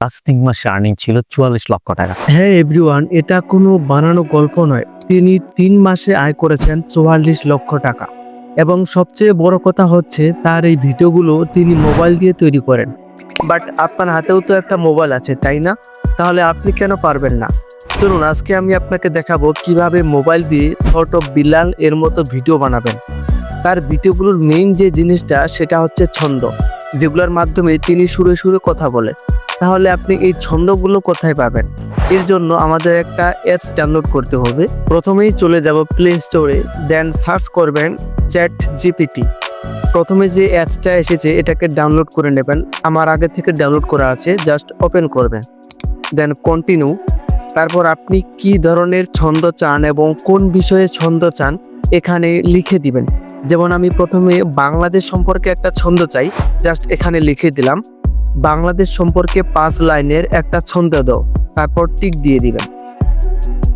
Last ৩ মাসে earning ছিল ৪৪ লক্ষ টাকা। হ্যাঁ এভরিওয়ান, এটা কোনো বানানো গল্প নয়। তিনি ৩ মাসে আয় করেছেন ৪৪ লক্ষ টাকা। এবং সবচেয়ে বড় কথা হচ্ছে তার এই ভিডিওগুলো তিনি মোবাইল দিয়ে তৈরি করেন। বাট আপনার হাতেও তো একটা মোবাইল আছে, তাই না? তাহলে আপনি কেন পারবেন না? চলুন আজকে আমি আপনাকে দেখাবো কিভাবে মোবাইল দিয়ে থট অফ বিলাল এর মতো ভিডিও বানাবেন। তার ভিডিওগুলোর মেইন যে জিনিসটা সেটা হচ্ছে ছন্দ, যেগুলোর মাধ্যমে তিনি সুরে সুরে কথা বলে। তাহলে আপনি এই ছন্দগুলো কোথায় পাবেন? এর জন্য আমাদের একটা অ্যাপস ডাউনলোড করতে হবে। প্রথমেই চলে যাব প্লে স্টোরে, দেন সার্চ করবেন চ্যাট জিপিটি। প্রথমে যে অ্যাপসটা এসেছে এটাকে ডাউনলোড করে নেবেন। আমার আগে থেকে ডাউনলোড করা আছে, জাস্ট ওপেন করবেন, দেন কন্টিনিউ। তারপর আপনি কি ধরনের ছন্দ চান এবং কোন বিষয়ে ছন্দ চান এখানে লিখে দিবেন। যেমন আমি প্রথমে বাংলাদেশ সম্পর্কে একটা ছন্দ চাই, জাস্ট এখানে লিখে দিলাম বাংলাদেশ সম্পর্কে ৫ লাইনের একটা ছন্দ দাও, তারপর টিক দিয়ে দিবেন।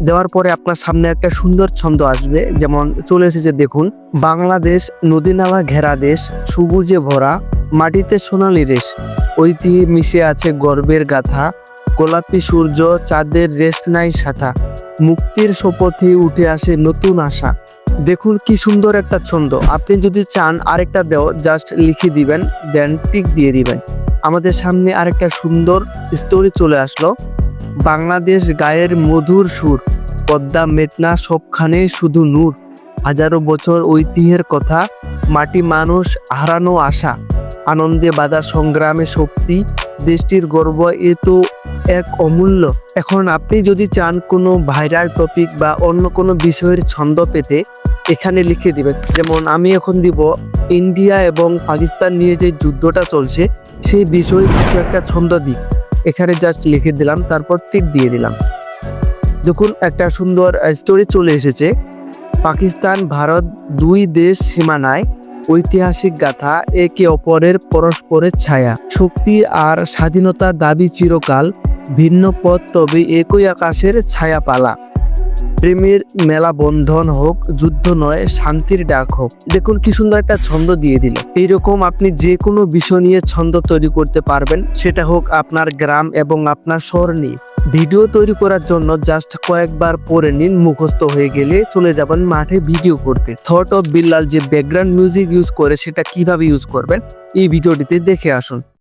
দেওয়ার পরে আপনার সামনে একটা সুন্দর ছন্দ আসবে, যেমন চলে এসেছে দেখুন, বাংলাদেশ নদী নালা ঘেরা দেশ, সবুজে ভরা, মাটিতে সোনালি রেশ, ঐতিহ্যে মিশে আছে গর্বের গাথা, গোলাপি সূর্য চাঁদের রেশ নাই সাথা, মুক্তির শপথে উঠে আসে নতুন আশা। দেখুন কি সুন্দর একটা ছন্দ। আপনি যদি চান আরেকটা দেও, জাস্ট লিখে দিবেন, দেন টিক দিয়ে দিবেন। আমাদের সামনে আরেকটা সুন্দর স্টোরি চলে আসলো, বাংলাদেশ গায়ের মধুর সুর, পদ্মা মেঘনা সবখানে শুধু নূর, হাজারো বছর ঐতিহ্যের কথা, মাটি মানুষ হারানো আশা, আনন্দে বাধা সংগ্রামে শক্তি, দেশটির গর্ব এ তো এক অমূল্য। এখন আপনি যদি চান কোনো ভাইরাল টপিক বা অন্য কোনো বিষয়ের ছন্দ পেতে, এখানে লিখে দিবেন। যেমন আমি এখন দিব ইন্ডিয়া এবং পাকিস্তান নিয়ে যে যুদ্ধটা চলছে সেই বিষয়ে কিছু একটা ছন্দ দিই, এখানে জাস্ট লিখে দিলাম, তারপর টিক দিয়ে দিলাম। দেখুন একটা সুন্দর স্টোরি চলে এসেছে, পাকিস্তান ভারত দুই দেশ সীমানায়, ঐতিহাসিক গাথা, একে অপরের পরস্পরের ছায়া, শক্তি আর স্বাধীনতা দাবি চিরকাল, ভিন্ন পথ তবে একই আকাশের ছায়া পালা, প্রেমের মেলা বন্ধন হোক, যুদ্ধ নয় শান্তির ডাক হোক। দেখুন কি সুন্দর একটা ছন্দ দিয়ে দিল। এইরকম আপনি যে কোনো বিষয় নিয়ে ছন্দ তৈরি করতে পারবেন, সেটা হোক আপনার গ্রাম এবং আপনার শহর নিয়ে। ভিডিও তৈরি করার জন্য জাস্ট কয়েকবার পড়ে নিন, মুখস্থ হয়ে গেলে চলে যাবেন মাঠে ভিডিও করতে। থট অফ বিল্লাল যে ব্যাকগ্রাউন্ড মিউজিক ইউজ করে সেটা কিভাবে ইউজ করবেন এই ভিডিওটিতে দেখে আসুন।